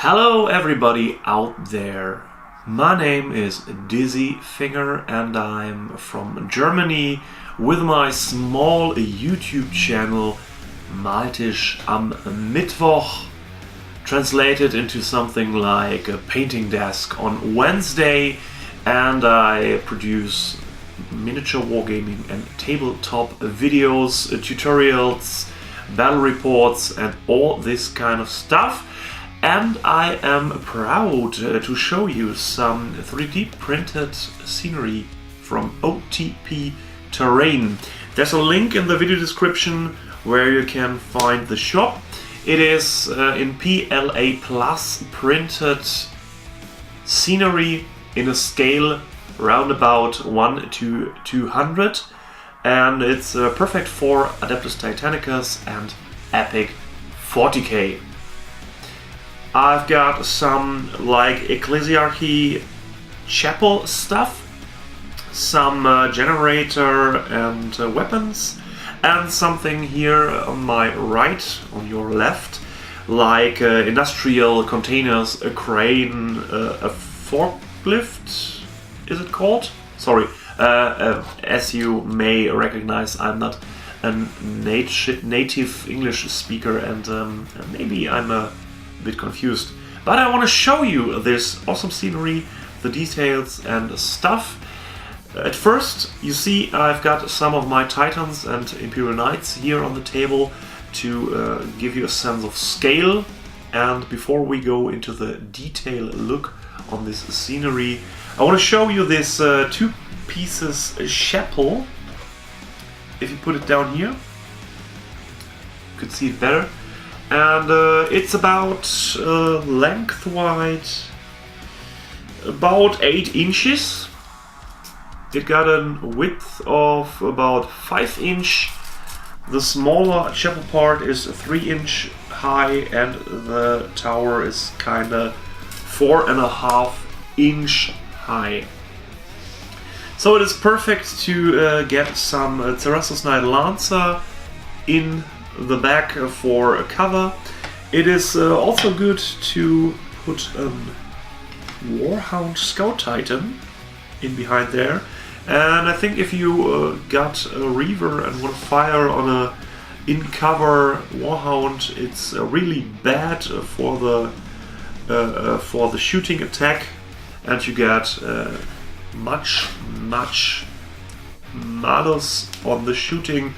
Hello everybody out there. My name is Dizzy Finger and I'm from Germany with my small YouTube channel Maltisch am Mittwoch, translated into something like a painting desk on Wednesday, and I produce miniature wargaming and tabletop videos, tutorials, battle reports and all this kind of stuff. And I am proud to show you some 3D printed scenery from OTP Terrain. There's a link in the video description where you can find the shop. It is in PLA Plus printed scenery in a scale round about 1 to 200, and it's perfect for Adeptus Titanicus and Epic 40k. I've got some like ecclesiarchy chapel stuff, some generator and weapons, and something here on my right, on your left, like industrial containers, a crane, a forklift, is it called? Sorry, as you may recognize, I'm not a native English speaker, and maybe I'm a bit confused, but I want to show you this awesome scenery, the details and stuff. At first, you see I've got some of my Titans and Imperial Knights here on the table to give you a sense of scale. And before we go into the detailed look on this scenery, I want to show you this two pieces chapel. If you put it down here, you could see it better. And it's about lengthwise about 8 inches. It got a width of about 5 inch. The smaller chapel part is 3 inch high, and the tower is kinda 4.5 inch high. So it is perfect to get some Terrassus Knight Lancer in the back for a cover. It is also good to put a Warhound Scout Titan in behind there, and I think if you got a Reaver and want to fire on a in-cover Warhound, it's really bad for the shooting attack, and you get much malus on the shooting.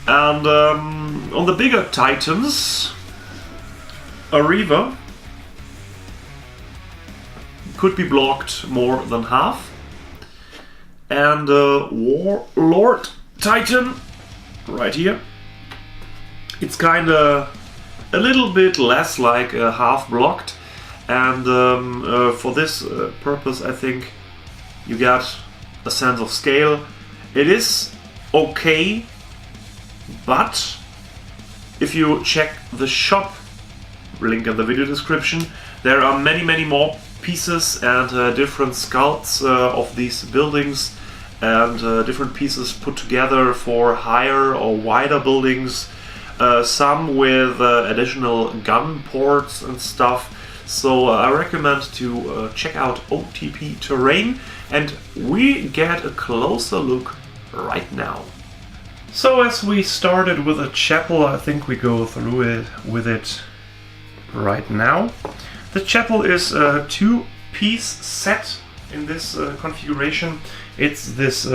And on the bigger Titans, a Reaver could be blocked more than half, and a Warlord Titan right here, it's kinda a little bit less, like half blocked, and for this purpose I think you got a sense of scale. It is okay, but if you check the shop, link in the video description, there are many more pieces and different sculpts of these buildings, and different pieces put together for higher or wider buildings, some with additional gun ports and stuff. So I recommend to check out OTP Terrain, and we get a closer look right now. So as we started with a chapel, I think we go through it with it right now. The chapel is a two-piece set in this configuration. It's this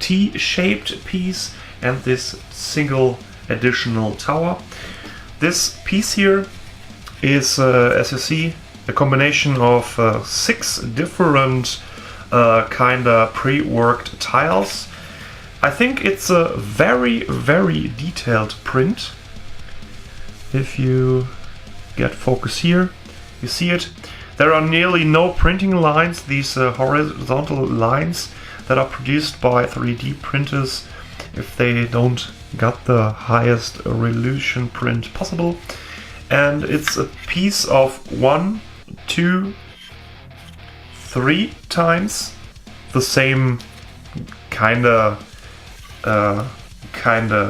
T-shaped piece and this single additional tower. This piece here is, as you see, a combination of 6 different kinda pre-worked tiles. I think it's a very detailed print. If you get focus here, you see it. There are nearly no printing lines, these horizontal lines that are produced by 3D printers if they don't got the highest resolution print possible. And it's a piece of 1, 2, 3 times the same kinda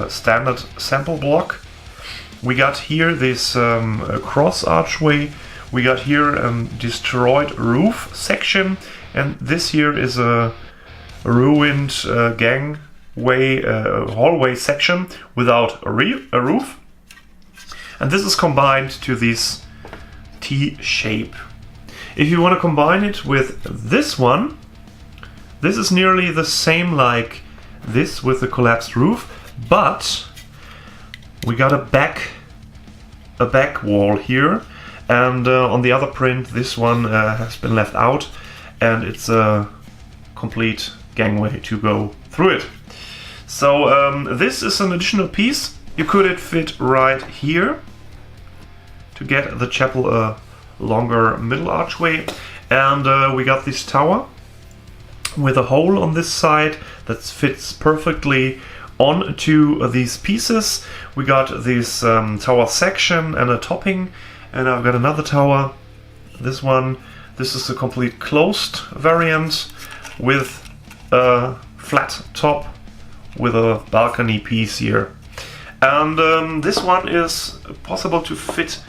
standard sample block. We got here this cross archway We got here a destroyed roof section, and this here is a ruined gangway, hallway section without a roof. And this is combined to this T shape. If you want to combine it with this one, this is nearly the same like this with the collapsed roof, but we got a back wall here, and on the other print this one has been left out, and it's a complete gangway to go through it. So this is an additional piece. You could fit right here to get the chapel a longer middle archway, and we got this tower with a hole on this side that fits perfectly onto these pieces. We got this tower section and a topping, and I've got another tower, this one. This is a complete closed variant with a flat top with a balcony piece here, and this one is possible to fit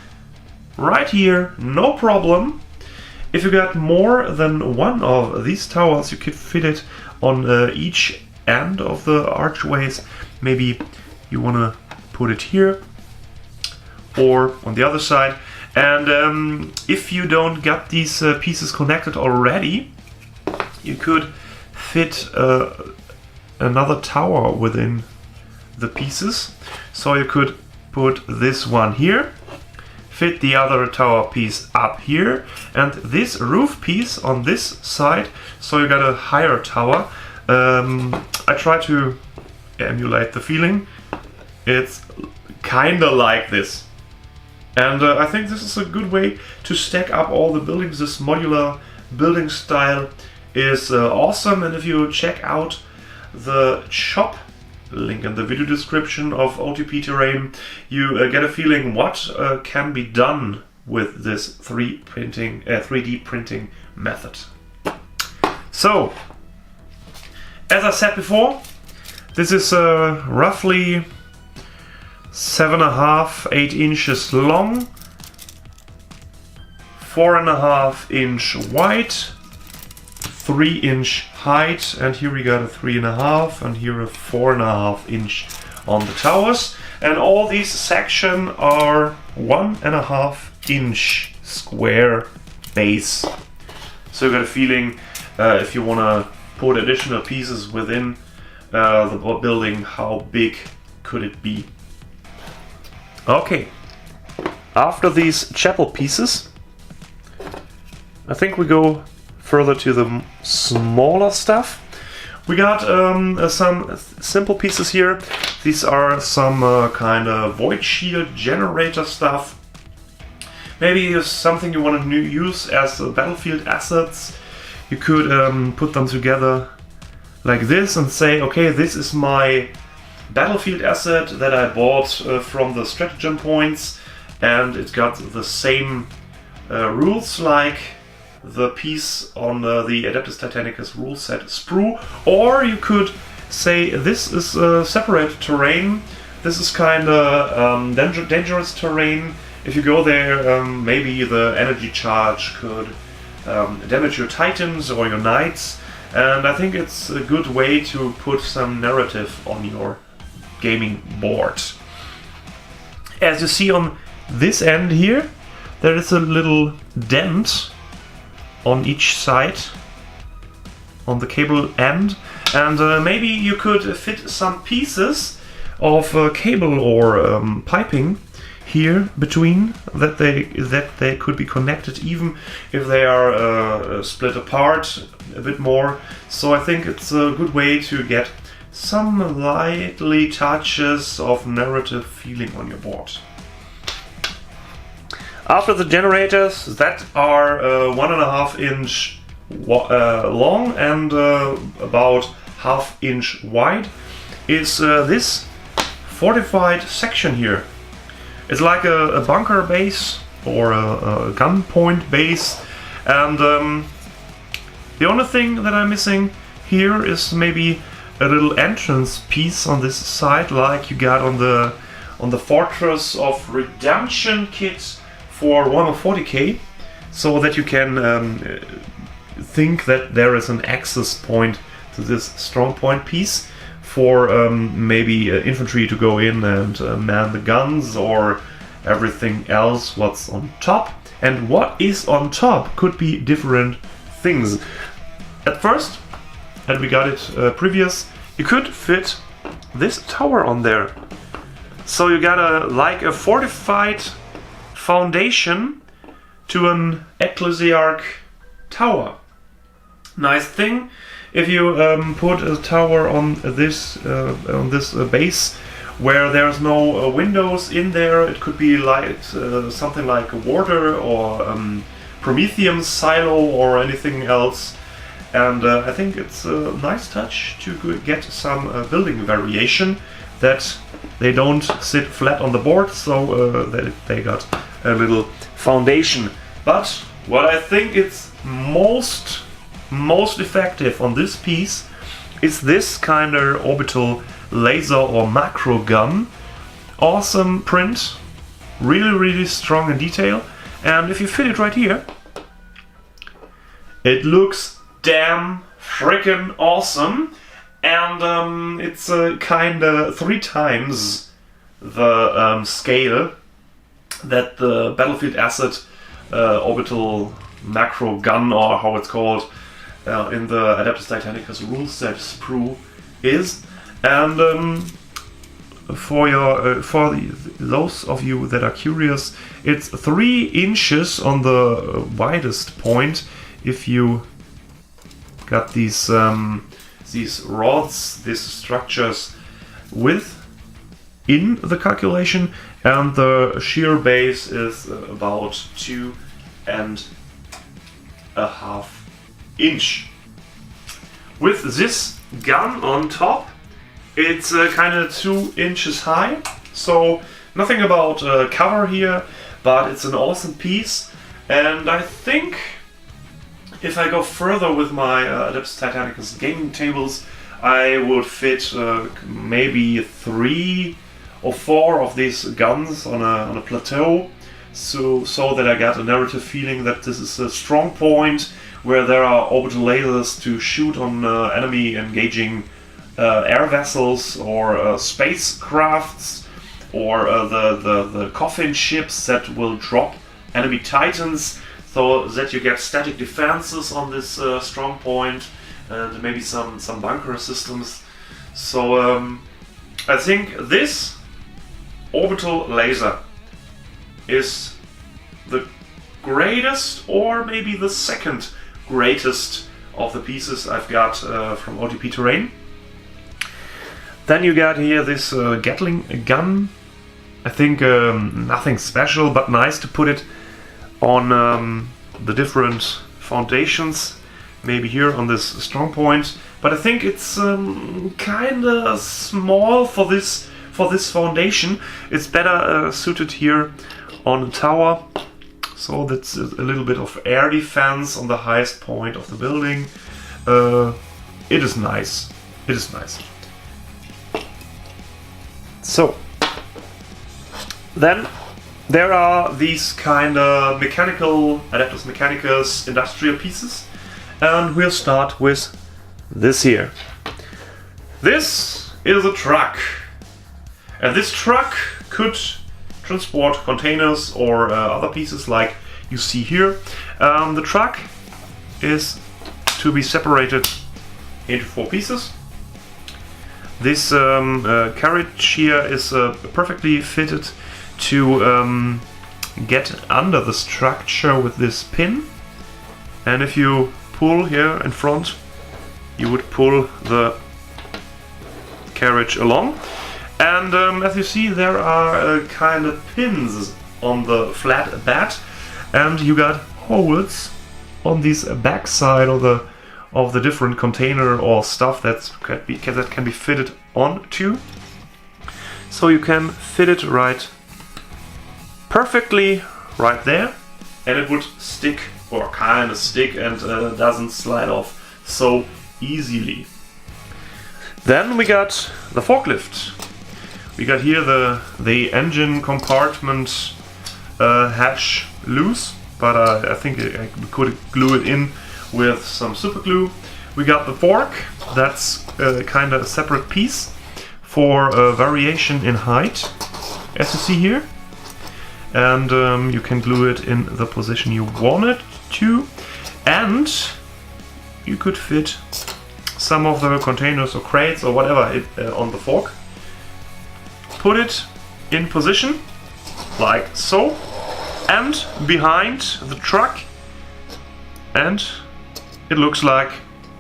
right here, no problem. If you got more than one of these towers, you could fit it on each end of the archways. Maybe you want to put it here or on the other side. And if you don't get these pieces connected already, you could fit another tower within the pieces. So you could put this one here, fit the other tower piece up here, and this roof piece on this side, so you got a higher tower. I try to emulate the feeling. It's kinda like this. And I think this is a good way to stack up all the buildings. This modular building style is awesome, and if you check out the shop, link in the video description, of OTP Terrain, you get a feeling what can be done with this 3D printing method. So, as I said before, this is roughly 7.5–8 inches long, 4.5 inch wide, 3 inch height, and here we got a 3.5, and here a 4.5 inch on the towers, and all these sections are 1.5 inch square base. So you got a feeling if you want to put additional pieces within the building, how big could it be? Okay, after these chapel pieces, I think we go further to the smaller stuff. We got some simple pieces here. These are some kind of void shield generator stuff. Maybe it's something you want to use as battlefield assets. You could put them together like this and say, okay, this is my battlefield asset that I bought from the stratagem points, and it got the same rules like the piece on the Adeptus Titanicus rule set sprue. Or you could say this is separate terrain, this is kind of dangerous terrain. If you go there, maybe the energy charge could damage your titans or your knights, and I think it's a good way to put some narrative on your gaming board. As you see on this end here, there is a little dent on each side on the cable end, and maybe you could fit some pieces of cable or piping here between, that they could be connected even if they are split apart a bit more. So I think it's a good way to get some lightly touches of narrative feeling on your board. After the generators that are 1.5 inch long and about 1/2 inch wide is this fortified section here. It's like a bunker base or a gun point base, and the only thing that I'm missing here is maybe a little entrance piece on this side, like you got on the Fortress of Redemption kit for Warhammer 40k. so that you can think that there is an access point to this strong point piece for maybe infantry to go in and man the guns or everything else what's on top. And what is on top could be different things. At first, and we got it previous, you could fit this tower on there. So you got a fortified foundation to an ecclesiarch tower. Nice thing. If you put a tower on this base where there's no windows in there, it could be like something like a water or Prometheum silo or anything else. And I think it's a nice touch to get some building variation, that they don't sit flat on the board, so that they got a little foundation. But what I think it's most effective on this piece is this kind of orbital laser or macro gun. Awesome print, really strong in detail, and if you fit it right here, it looks damn freaking awesome. And it's kinda 3 times the scale that the battlefield asset orbital macro gun, or how it's called in the Adeptus Titanicus rule set sprue is. And for those of you that are curious, it's 3 inches on the widest point if you got these rods, these structures in the calculation, and the shear base is about 2.5 inch. With this gun on top, it's kind of 2 inches high, so nothing about cover here, but it's an awesome piece. And I think if I go further with my Adeptus Titanicus gaming tables, I would fit maybe 3 or 4 of these guns on a plateau, so that I get a narrative feeling that this is a strong point where there are orbital lasers to shoot on enemy engaging air vessels or spacecrafts, or the coffin ships that will drop enemy titans, so that you get static defenses on this strong point, and maybe some bunker systems. So I think this orbital laser is the greatest, or maybe the second greatest of the pieces I've got from OTP Terrain. Then you got here this Gatling gun. I think nothing special, but nice to put it on the different foundations, maybe here on this strong point. But I think it's kinda small for this foundation. It's better suited here on the tower, so that's a little bit of air defense on the highest point of the building. It is nice. It is nice. So then there are these kind of mechanical Adeptus Mechanicus industrial pieces, and we'll start with this here. This is a truck, and this truck could transport containers or other pieces like you see here. The truck is to be separated into 4 pieces. This carriage here is perfectly fitted to get under the structure with this pin, and if you pull here in front, you would pull the carriage along. And as you see, there are kind of pins on the flat bed, and you got holes on this back side of the different container or stuff that can be fitted onto. So you can fit it right perfectly right there, and it would stick, or kind of stick, and doesn't slide off so easily. Then we got the forklift. We got here the engine compartment hatch loose, but I think we could glue it in with some super glue. We got the fork, that's kind of a separate piece for variation in height, as you see here. And you can glue it in the position you want it to. And you could fit some of the containers or crates or whatever on the fork. Put it in position, like so, and behind the truck, and it looks like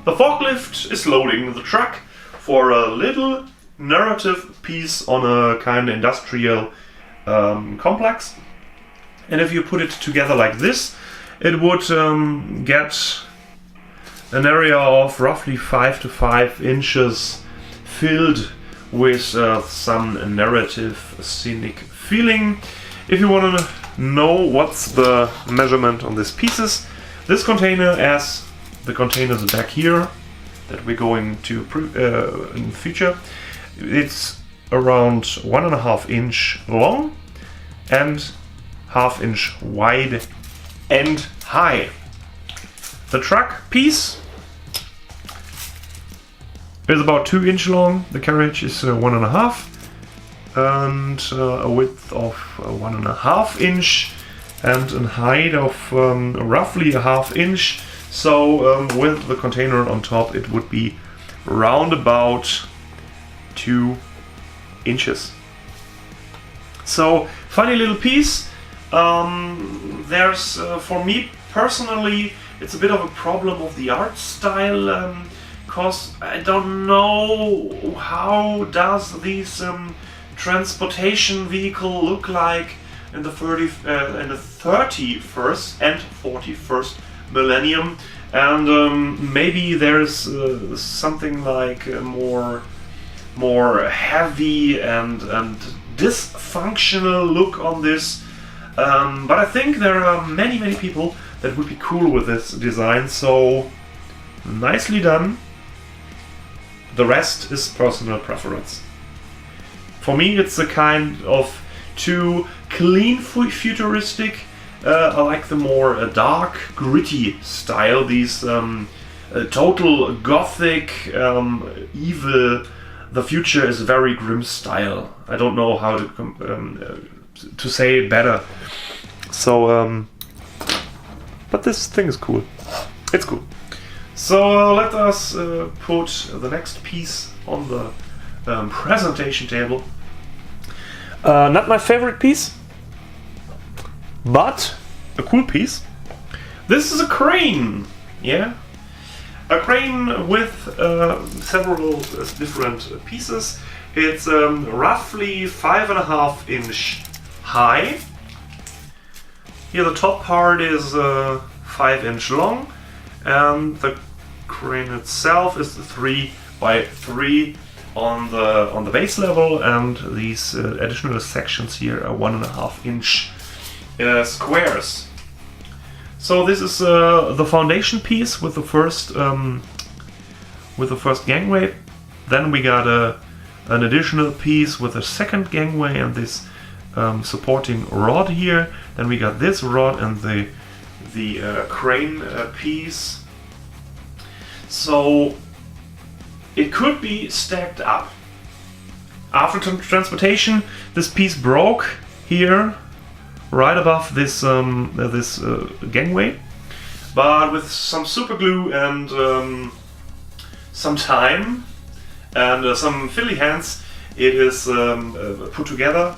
the forklift is loading the truck for a little narrative piece on a kind of industrial complex. And if you put it together like this, it would get an area of roughly 5 to 5 inches filled with some narrative scenic feeling. If you want to know what's the measurement on these pieces, this container, as the containers back here that we're going to in the future, it's around 1.5 inch long and 1/2 inch wide and high. The truck piece is about 2 inch long, the carriage is 1.5, and a width of 1.5 inch and a height of roughly 1/2 inch. So with the container on top, it would be round about 2 inches. So funny little piece. There's for me personally, it's a bit of a problem of the art style, because I don't know how does this transportation vehicle look like in the 31st and 41st millennium, and maybe there's something like a more heavy and dysfunctional look on this, but I think there are many people that would be cool with this design, so nicely done. The rest is personal preference. For me, it's a kind of too clean futuristic. I like the more dark, gritty style. These total gothic, evil. The future is very grim style. I don't know how to say it better. So, but this thing is cool. It's cool. So let us put the next piece on the presentation table. Not my favorite piece, but a cool piece. This is a crane, yeah? A crane with several different pieces. It's roughly 5.5 inch high. Here the top part is 5 inch long, and the crane itself is 3 by 3 on the base level, and these additional sections here are 1.5 inch squares. So this is the foundation piece with the first gangway. Then we got an additional piece with a second gangway and this supporting rod here. Then we got this rod and the crane piece. So it could be stacked up. After transportation, this piece broke here, right above this gangway. But with some super glue and some time and some fiddly hands, it is put together,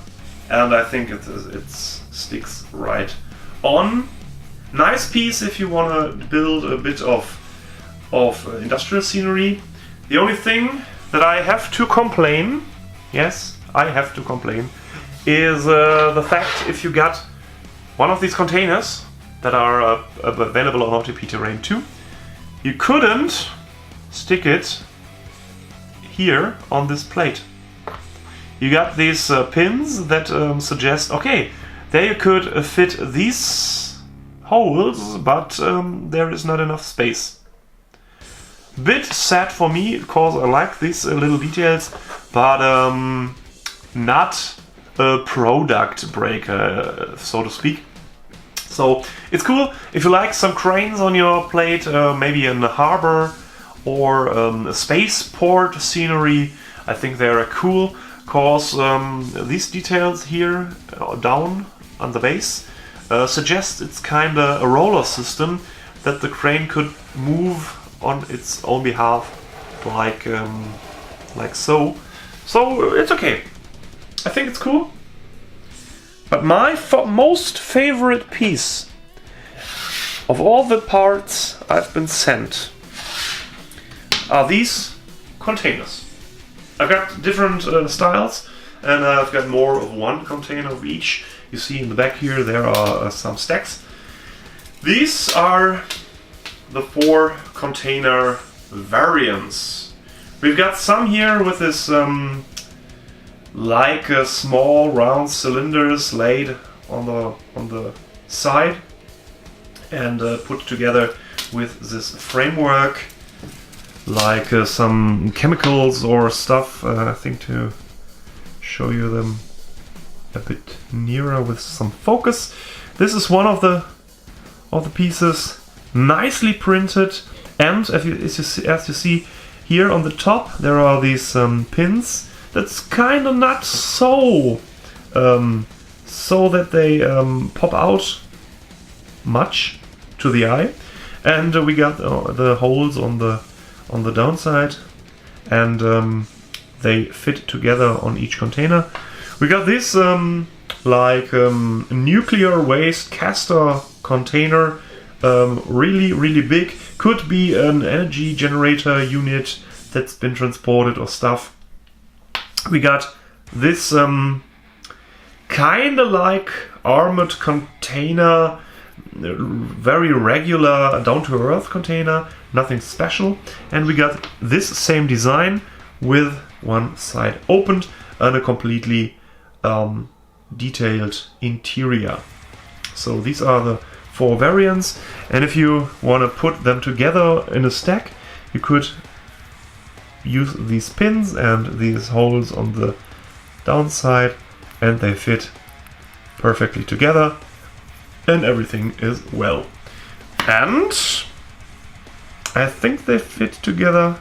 and I think it sticks right on. Nice piece if you want to build a bit of industrial scenery. The only thing that I have to complain, yes, I have to complain, is the fact if you got one of these containers that are available on OTP Terrain 2, you couldn't stick it here on this plate. You got these pins that suggest, okay, there you could fit these holes, but there is not enough space. Bit sad for me, because I like these little details, but not a product breaker, so to speak. So it's cool if you like some cranes on your plate, maybe in a harbor or a spaceport scenery. I think they're cool, cause these details here down on the base suggest it's kinda a roller system that the crane could move on its own behalf, like so. So it's okay. I think it's cool. But my most favorite piece of all the parts I've been sent are these containers. I've got different styles, and I've got more of one container of each. You see in the back here there are some stacks. These are the 4 container variants. We've got some here with this like small round cylinders laid on the side and put together with this framework, like some chemicals or stuff. I think to show you them a bit nearer with some focus. This is one of the pieces, nicely printed, and as you see here on the top there are these pins. That's kind of not so that they pop out much to the eye, and we got the holes on the downside, and they fit together on each container. We got this nuclear waste caster container, really big. Could be an energy generator unit that's been transported or stuff. We got this kind of like armored container, very regular down-to-earth container, nothing special. And we got this same design with one side opened and a completely detailed interior. So these are the 4 variants, and if you want to put them together in a stack, you could use these pins and these holes on the downside, and they fit perfectly together and everything is well. And I think they fit together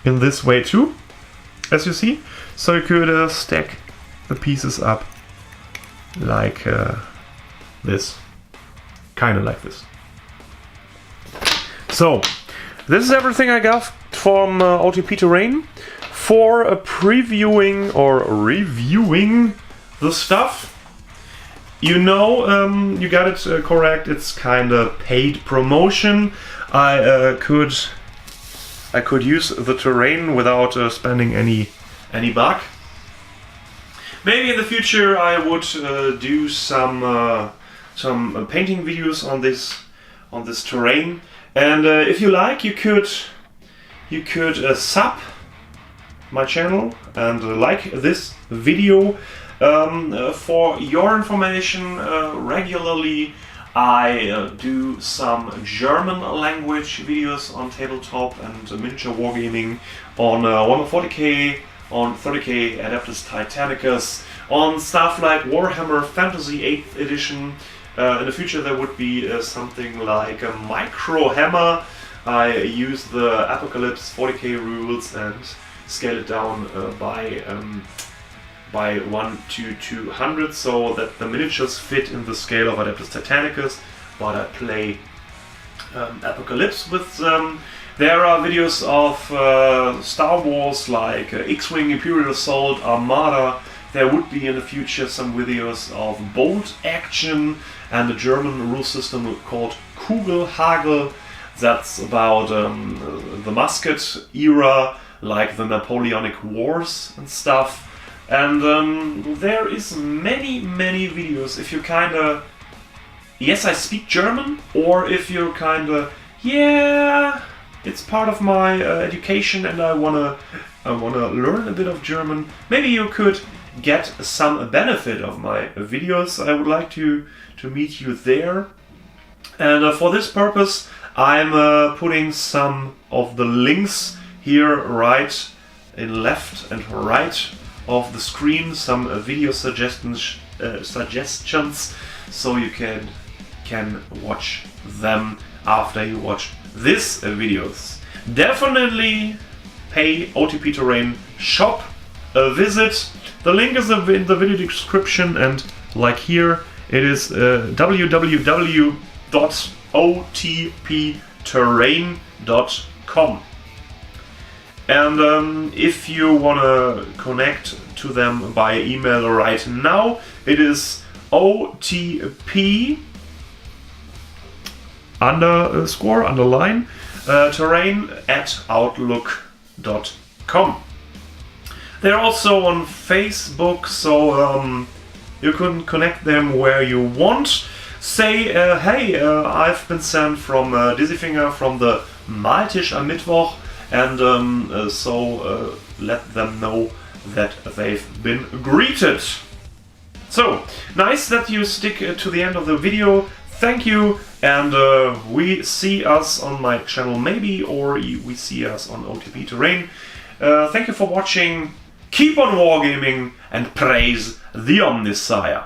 in this way too, as you see. So you could stack the pieces up like this, kind of like this. So this is everything I got from OTP Terrain for previewing or reviewing the stuff. You know, you got it correct. It's kind of paid promotion. I could use the terrain without spending any buck. Maybe in the future I would do some painting videos on this terrain. And if you like, you could sub my channel and like this video. For your information, regularly I do some German language videos on tabletop and miniature wargaming on 140k, on 30k Adeptus Titanicus, on stuff like Warhammer Fantasy 8th edition. In the future there would be something like a micro hammer. I use the Apocalypse 40k rules and scale it down by 1 to 200 so that the miniatures fit in the scale of Adeptus Titanicus, but I play Apocalypse with them. There are videos of Star Wars like X-Wing, Imperial Assault, Armada. There would be in the future some videos of bolt action and a German rule system called Kugelhagel. That's about the musket era, like the Napoleonic Wars and stuff. And there is many videos if you kinda, yes, I speak German, or if you're kinda, yeah, it's part of my education and I wanna learn a bit of German. Maybe you could get some benefit of my videos. I would like to meet you there. And for this purpose, I'm putting some of the links here right in left and right of the screen, some video suggestions so you can can watch them after you watch this videos. Definitely pay OTP Terrain shop a visit. The link is in the video description, and like here it is www.otpterrain.com. And if you want to connect to them by email right now, it is OTP __ terrain@outlook.com. They're also on Facebook, so you can connect them where you want. Say, hey, I've been sent from Dizzy Finger from the Maltisch am Mittwoch, and so let them know that they've been greeted. So, nice that you stick to the end of the video. Thank you, and we see us on my channel maybe, or we see us on OTP Terrain. Thank you for watching, keep on wargaming, and praise the Omnisire.